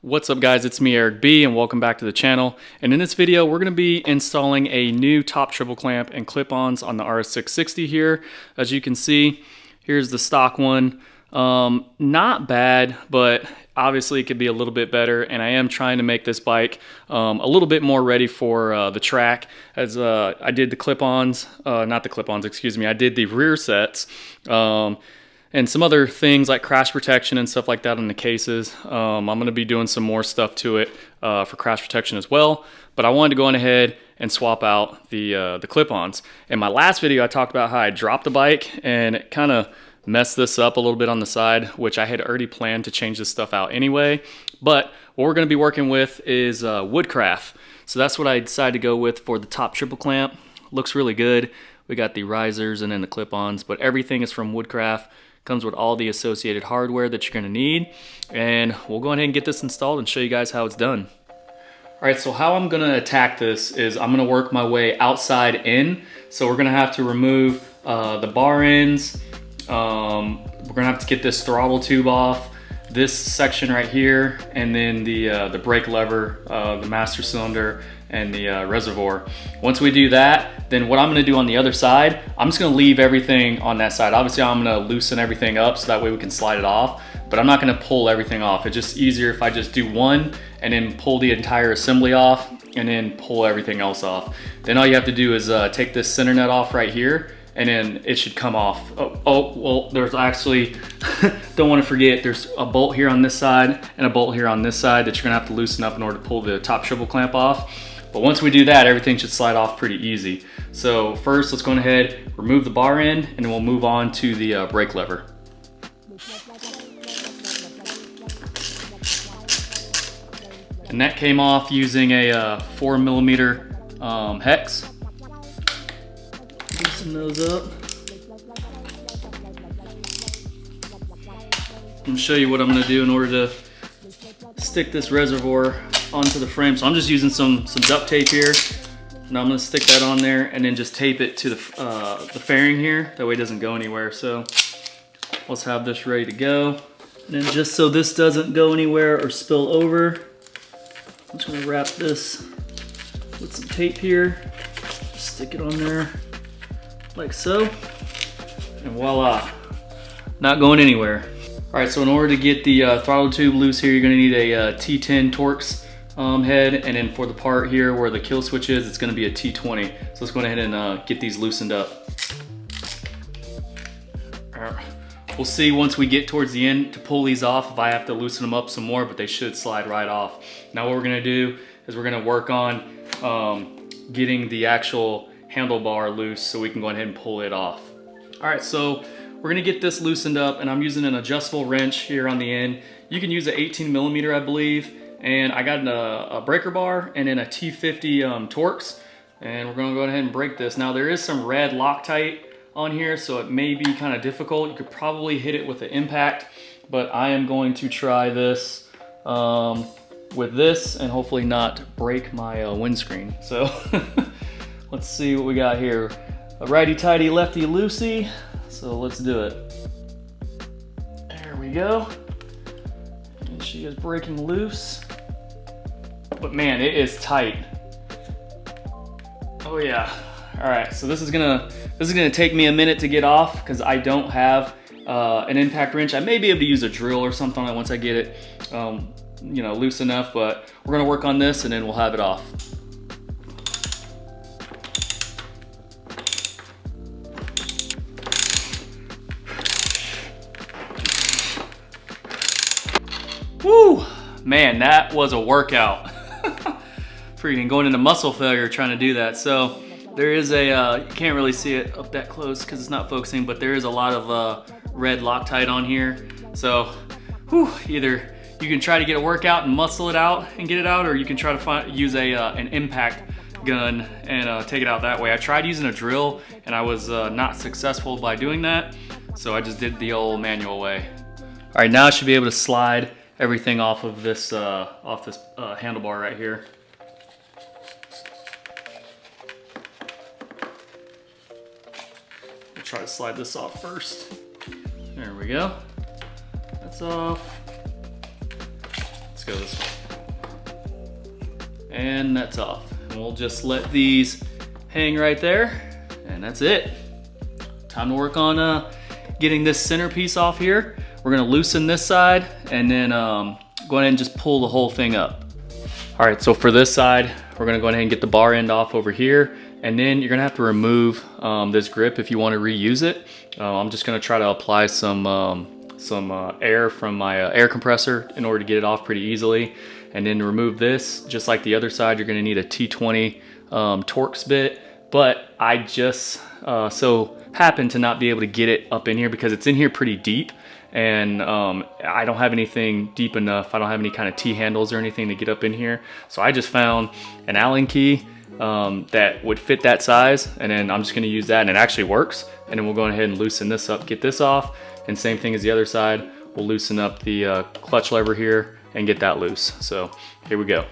What's up guys, it's me Eric B and welcome back to the channel. And in this video we're going to be installing a new top triple clamp and clip-ons on the RS660 here. As you can see, here's the stock one. Not bad, but obviously it could be a little bit better, and I am trying to make this bike a little bit more ready for the track, as I did the clip-ons, not the clip-ons, excuse me, I did the rear sets. And some other things like crash protection and stuff like that on the cases. I'm going to be doing some more stuff to it for crash protection as well. But I wanted to go on ahead and swap out the clip-ons. In my last video, I talked about how I dropped the bike and it kind of messed this up a little bit on the side, which I had already planned to change this stuff out anyway. But what we're going to be working with is Woodcraft. So that's what I decided to go with for the top triple clamp. Looks really good. We got the risers and then the clip-ons, but everything is from Woodcraft. Comes with all the associated hardware that you're going to need, and we'll go ahead and get this installed and show you guys how it's done. Alright, so how I'm going to attack this is I'm going to work my way outside in. So we're going to have to remove the bar ends. We're going to have to get this throttle tube off, this section right here, and then the brake lever, the master cylinder, and the reservoir. Once we do that, then what I'm gonna do on the other side, I'm just gonna leave everything on that side. Obviously I'm gonna loosen everything up so that way we can slide it off, but I'm not gonna pull everything off. It's just easier if I just do one and then pull the entire assembly off and then pull everything else off. Then all you have to do is take this center nut off right here, and then it should come off. Oh well, there's actually, don't want to forget, there's a bolt here on this side and a bolt here on this side that you're gonna have to loosen up in order to pull the top triple clamp off. But once we do that, everything should slide off pretty easy. So first, let's go ahead, remove the bar end, and then we'll move on to the brake lever. And that came off using a 4mm hex. Loosen those up. I'm gonna show you what I'm gonna do in order to stick this reservoir onto the frame. So I'm just using some duct tape here. Now I'm gonna stick that on there and then just tape it to the fairing here. That way it doesn't go anywhere. So let's have this ready to go. And then just so this doesn't go anywhere or spill over, I'm just gonna wrap this with some tape here. Stick it on there like so. And voila, not going anywhere. All right, so in order to get the throttle tube loose here, you're gonna need a T10 Torx head, and then for the part here where the kill switch is, it's gonna be a T20. So let's go ahead and get these loosened up. We'll see once we get towards the end to pull these off if I have to loosen them up some more, but they should slide right off. Now what we're gonna do is we're gonna work on getting the actual handlebar loose so we can go ahead and pull it off. All right, so we're gonna get this loosened up, and I'm using an adjustable wrench here on the end. You can use an 18mm, I believe, and I got a breaker bar and then a T50 Torx, and we're gonna go ahead and break this. Now there is some red Loctite on here, so it may be kind of difficult. You could probably hit it with an impact, but I am going to try this with this and hopefully not break my windscreen. So let's see what we got here. A righty-tighty, lefty-loosey. So let's do it. There we go. And she is breaking loose. But man, it is tight. Oh yeah. All right, so this is gonna take me a minute to get off because I don't have an impact wrench. I may be able to use a drill or something once I get it, you know, loose enough. But we're gonna work on this and then we'll have it off. Woo! Man, that was a workout. Freaking going into muscle failure trying to do that. So there is a, you can't really see it up that close because it's not focusing, but there is a lot of red Loctite on here. So either you can try to get a workout and muscle it out and get it out, or you can try to use an impact gun and take it out that way. I tried using a drill and I was not successful by doing that. So I just did the old manual way. All right, now I should be able to slide everything off of this handlebar right here. I'll try to slide this off first. There we go. That's off. Let's go this way. And that's off. And we'll just let these hang right there, and that's it. Time to work on getting this centerpiece off here. We're gonna loosen this side and then go ahead and just pull the whole thing up. All right, so for this side, we're gonna go ahead and get the bar end off over here, and then you're gonna have to remove this grip if you wanna reuse it. I'm just gonna try to apply some air from my air compressor in order to get it off pretty easily. And then to remove this, just like the other side, you're gonna need a T20 Torx bit, but I just so happen to not be able to get it up in here because it's in here pretty deep, and I don't have anything deep enough. I don't have any kind of T-handles or anything to get up in here. So I just found an Allen key that would fit that size, and then I'm just gonna use that, and it actually works. And then we'll go ahead and loosen this up, get this off, and same thing as the other side, we'll loosen up the clutch lever here and get that loose. So here we go.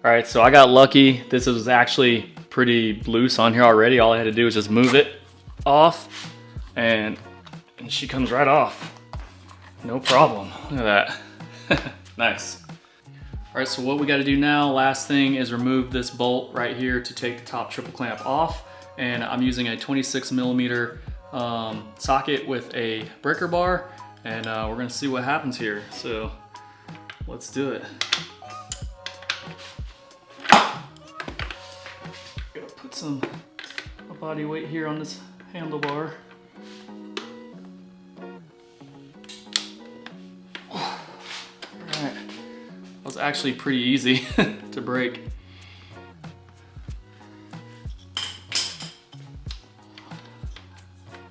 All right, so I got lucky. This was actually pretty loose on here already. All I had to do was just move it off, and she comes right off. No problem. Look at that. Nice. All right, so what we got to do now, last thing, is remove this bolt right here to take the top triple clamp off. And I'm using a 26mm socket with a breaker bar, and we're gonna see what happens here. So let's do it. Gotta put some body weight here on this handlebar. Alright, that was actually pretty easy to break.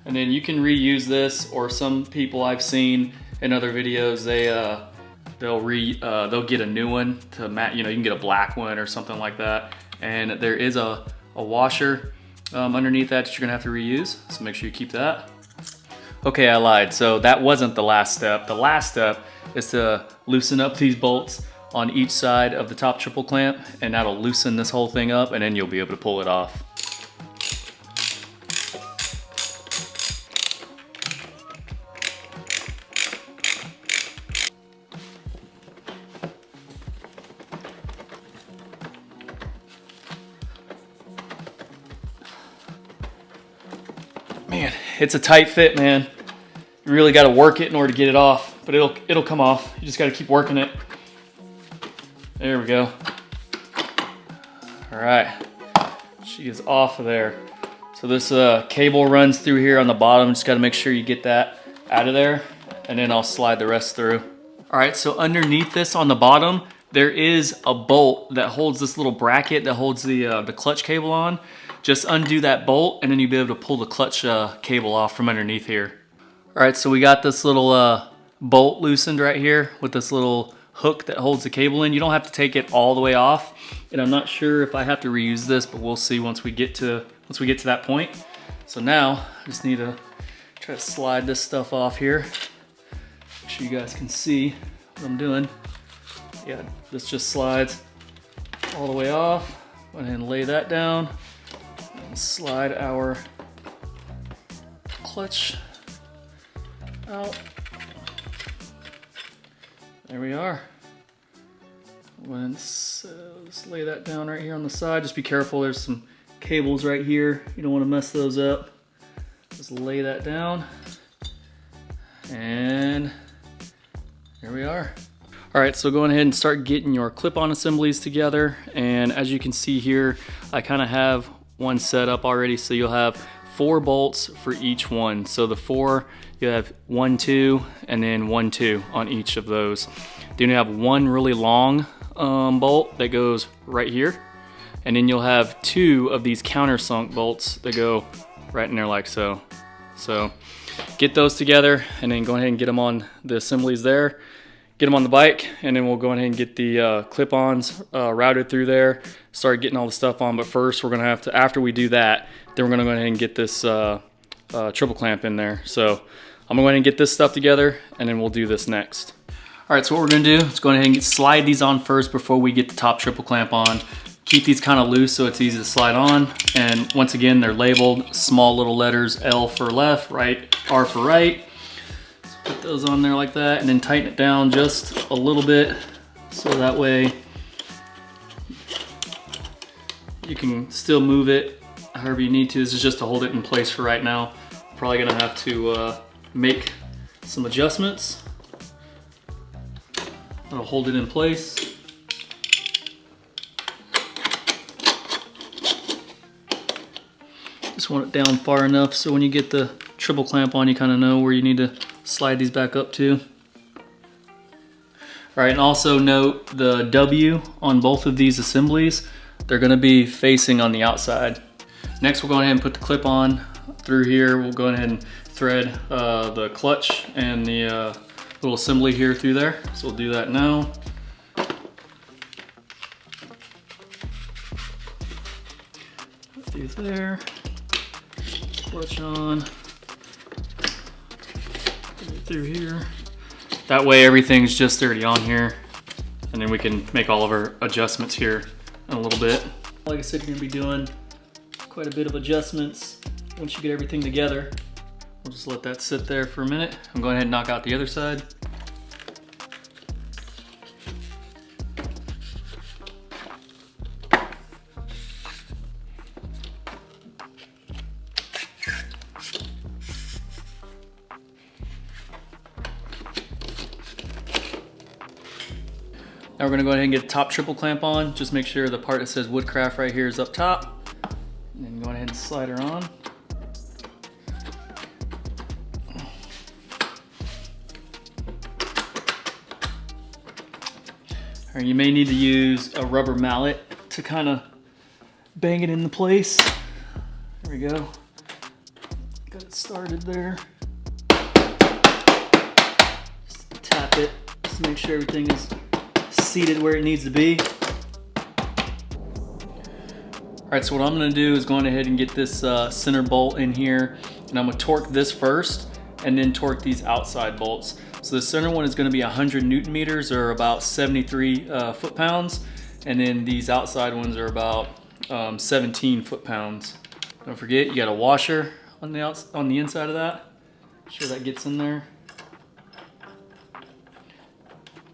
And then you can reuse this, or some people I've seen in other videos, they'll get a new one to match. You know, you can get a black one or something like that. And there is a washer underneath that you're gonna have to reuse, so make sure you keep that. Okay, I lied. So that wasn't the last step. The last step is to loosen up these bolts on each side of the top triple clamp, and that'll loosen this whole thing up, and then you'll be able to pull it off. Man, it's a tight fit, man. You really got to work it in order to get it off, but it'll come off. You just got to keep working it. There we go. All right, she is off of there. So this cable runs through here on the bottom. Just got to make sure you get that out of there, and then I'll slide the rest through. All right, so underneath this on the bottom, there is a bolt that holds this little bracket that holds the clutch cable on. Just undo that bolt, and then you'll be able to pull the clutch cable off from underneath here. All right, so we got this little bolt loosened right here with this little hook that holds the cable in. You don't have to take it all the way off, and I'm not sure if I have to reuse this, but we'll see once we get to that point. So now I just need to try to slide this stuff off here. Make sure you guys can see what I'm doing. Yeah, this just slides all the way off. Go ahead and lay that down and slide our clutch out. There we are. Let's lay that down right here on the side. Just be careful, there's some cables right here. You don't want to mess those up. Just lay that down. And here we are. All right, so going ahead and start getting your clip-on assemblies together. And as you can see here, I kind of have one set up already. So you'll have 4 bolts for each one. So the 4, you have 1, 2, and then 1, 2 on each of those. Then you have one really long bolt that goes right here. And then you'll have 2 of these countersunk bolts that go right in there like so. So get those together and then go ahead and get them on the assemblies there. Get them on the bike, and then we'll go ahead and get the clip-ons routed through there, start getting all the stuff on. But first, we're gonna have to, after we do that, then we're gonna go ahead and get this triple clamp in there. So I'm gonna go ahead and get this stuff together, and then we'll do this next. All right, so what we're gonna do is go ahead and slide these on first before we get the top triple clamp on. Keep these kind of loose so it's easy to slide on. And once again, they're labeled small little letters, L for left, right, R for right. So put those on there like that and then tighten it down just a little bit so that way you can still move it however you need to. This is just to hold it in place for right now. Probably gonna have to make some adjustments. That'll hold it in place. Just want it down far enough so when you get the triple clamp on, you kind of know where you need to slide these back up to. All right, and also note the W on both of these assemblies, they're gonna be facing on the outside. Next, we'll go ahead and put the clip on through here. We'll go ahead and thread the clutch and the little assembly here through there. So we'll do that now. Through there, clutch on, through here. That way everything's just already on here, and then we can make all of our adjustments here in a little bit. Like I said, you're gonna be doing quite a bit of adjustments once you get everything together. We'll just let that sit there for a minute. I'm going ahead and knock out the other side. Now we're gonna go ahead and get the top triple clamp on. Just make sure the part that says Woodcraft right here is up top. And then go ahead and slide her on. Or you may need to use a rubber mallet to kind of bang it into place. There we go. Got it started there. Just tap it, just to make sure everything is seated where it needs to be. All right, so what I'm gonna do is go ahead and get this center bolt in here, and I'm gonna torque this first and then torque these outside bolts. So the center one is gonna be 100 Newton meters, or about 73 foot-pounds, and then these outside ones are about 17 foot-pounds. Don't forget, you got a washer on the inside of that. Make sure that gets in there.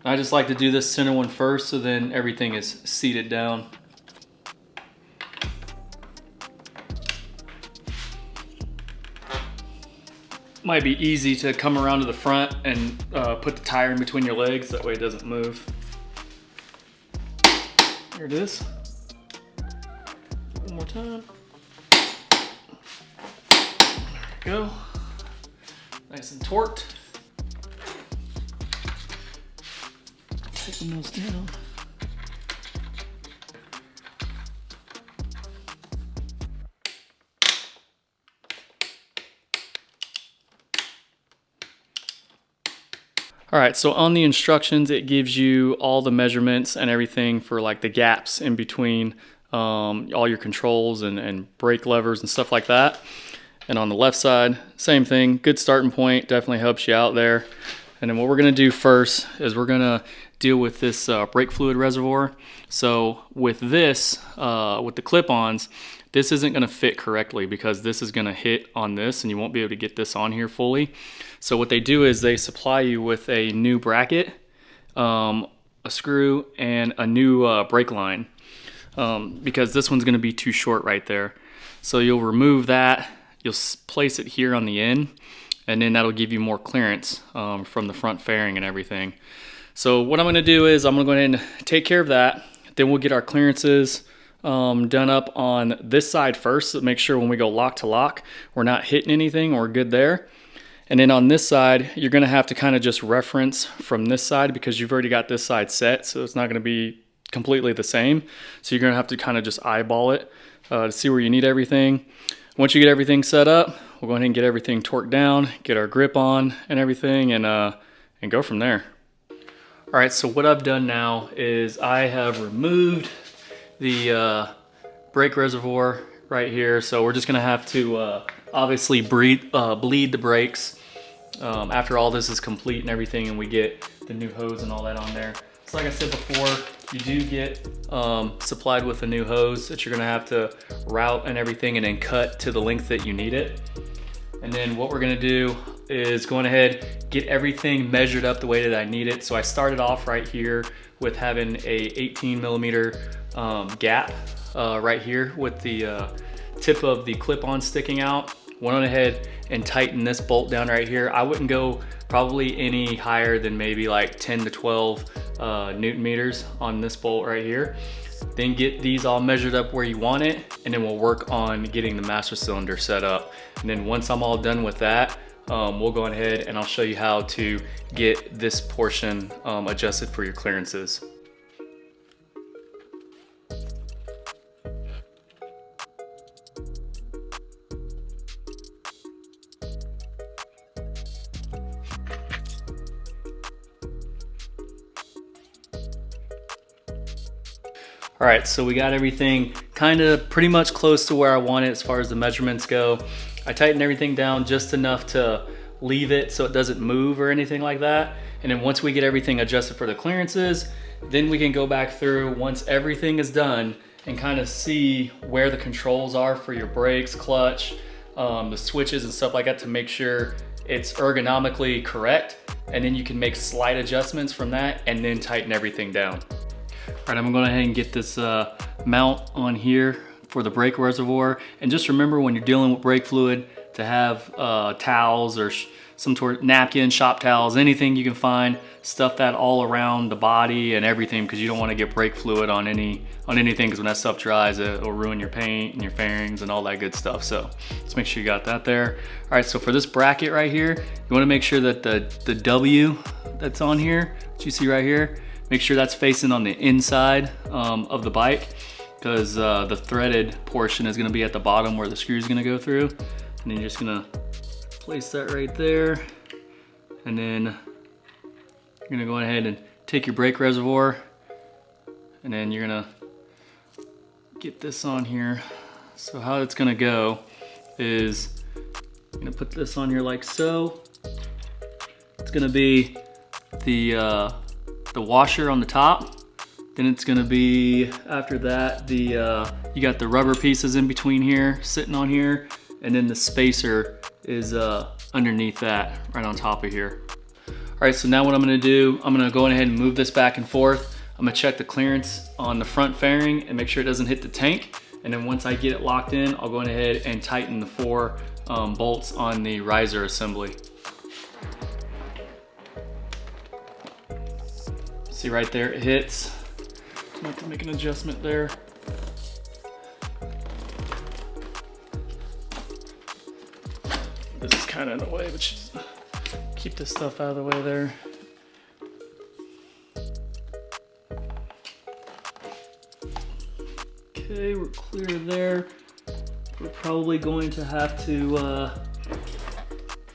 I just like to do this center one first, so then everything is seated down. Might be easy to come around to the front and put the tire in between your legs, that way it doesn't move. There it is. One more time. There we go. Nice and torqued. Taking those down. All right, so on the instructions, it gives you all the measurements and everything for like the gaps in between all your controls and brake levers and stuff like that. And on the left side, same thing, good starting point, definitely helps you out there. And then what we're gonna do first is we're gonna deal with this brake fluid reservoir. So with this, with the clip-ons, this isn't gonna fit correctly because this is gonna hit on this and you won't be able to get this on here fully. So what they do is they supply you with a new bracket, a screw, and a new brake line because this one's gonna be too short right there. So you'll remove that, you'll place it here on the end, and then that'll give you more clearance from the front fairing and everything. So what I'm gonna do is I'm gonna go ahead and take care of that. Then we'll get our clearances done up on this side first to make sure when we go lock to lock, we're not hitting anything, we're good there. And then on this side, you're gonna have to kind of just reference from this side because you've already got this side set, so it's not gonna be completely the same. So you're gonna have to kind of just eyeball it to see where you need everything. Once you get everything set up, we'll go ahead and get everything torqued down, get our grip on and everything, and go from there. All right, so what I've done now is I have removed the brake reservoir right here. So we're just gonna have to obviously bleed the brakes after all this is complete and everything, and we get the new hose and all that on there. So like I said before, you do get supplied with a new hose that you're gonna have to route and everything, and then cut to the length that you need it. And then what we're gonna do is going ahead, get everything measured up the way that I need it. So I started off right here with having a 18mm gap right here with the tip of the clip-on sticking out. Went on ahead and tightened this bolt down right here. I wouldn't go probably any higher than maybe like 10 to 12 Newton meters on this bolt right here. Then get these all measured up where you want it, and then we'll work on getting the master cylinder set up. And then once I'm all done with that, we'll go ahead and I'll show you how to get this portion adjusted for your clearances. All right, so we got everything kind of pretty much close to where I want it as far as the measurements go. I tightened everything down just enough to leave it so it doesn't move or anything like that. And then once we get everything adjusted for the clearances, then we can go back through once everything is done and kind of see where the controls are for your brakes, clutch, the switches and stuff like that to make sure it's ergonomically correct. And then you can make slight adjustments from that and then tighten everything down. All right, I'm gonna go ahead and get this mount on here for the brake reservoir. And just remember when you're dealing with brake fluid to have towels or some sort of napkin, shop towels, anything you can find, stuff that all around the body and everything, because you don't wanna get brake fluid on anything, because when that stuff dries, it'll ruin your paint and your fairings and all that good stuff. So let's make sure you got that there. All right, so for this bracket right here, you wanna make sure that the W that's on here, that you see right here, make sure that's facing on the inside of the bike, because the threaded portion is gonna be at the bottom where the screw is gonna go through. And then you're just gonna place that right there. And then you're gonna go ahead and take your brake reservoir, and then you're gonna get this on here. So how it's gonna go is you're gonna put this on here like so. It's gonna be the washer on the top. Then it's gonna be, after that, you got the rubber pieces in between here, sitting on here, and then the spacer is underneath that, right on top of here. All right, so now what I'm gonna do, I'm gonna go ahead and move this back and forth. I'm gonna check the clearance on the front fairing and make sure it doesn't hit the tank. And then once I get it locked in, I'll go ahead and tighten the 4 bolts on the riser assembly. See right there, it hits. I have to make an adjustment there. This is kind of in the way, but just keep this stuff out of the way there. Okay, we're clear there. We're probably going to have to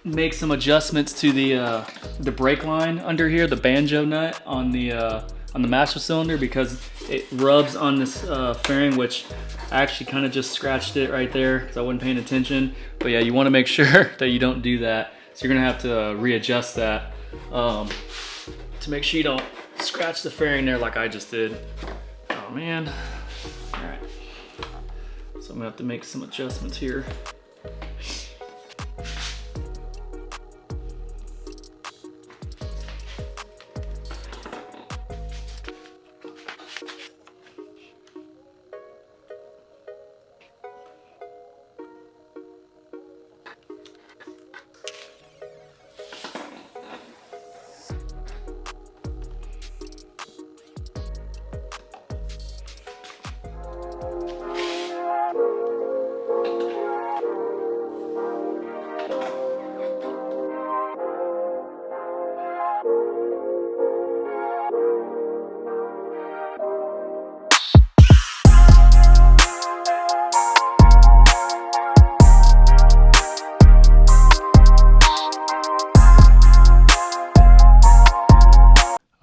make some adjustments to the brake line under here, the banjo nut on the master cylinder, because it rubs on this fairing, which I actually kind of just scratched it right there because I wasn't paying attention. But yeah, you want to make sure that you don't do that. So you're gonna have to readjust that to make sure you don't scratch the fairing there like I just did. Oh man. All right. So I'm gonna have to make some adjustments here.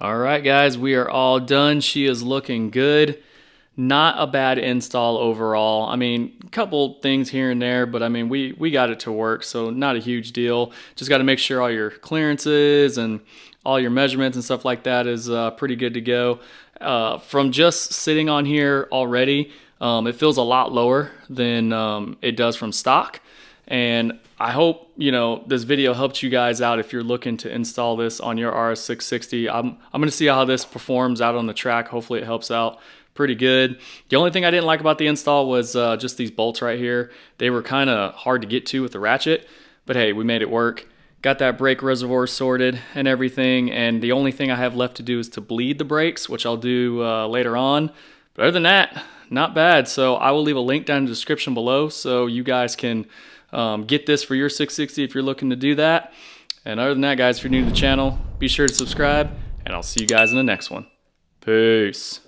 All right, guys, we are all done. She is looking good. Not a bad install overall. I mean, a couple things here and there, but I mean, we got it to work, so not a huge deal. Just got to make sure all your clearances and all your measurements and stuff like that is pretty good to go. From just sitting on here already, it feels a lot lower than it does from stock. And I hope, you know, this video helped you guys out if you're looking to install this on your RS660. I'm going to see how this performs out on the track. Hopefully it helps out pretty good. The only thing I didn't like about the install was just these bolts right here. They were kind of hard to get to with the ratchet, but hey, we made it work. Got that brake reservoir sorted and everything, and the only thing I have left to do is to bleed the brakes, which I'll do later on. But other than that, not bad. So I will leave a link down in the description below so you guys can get this for your 660 if you're looking to do that. And other than that, guys, if you're new to the channel, be sure to subscribe, and I'll see you guys in the next one. Peace.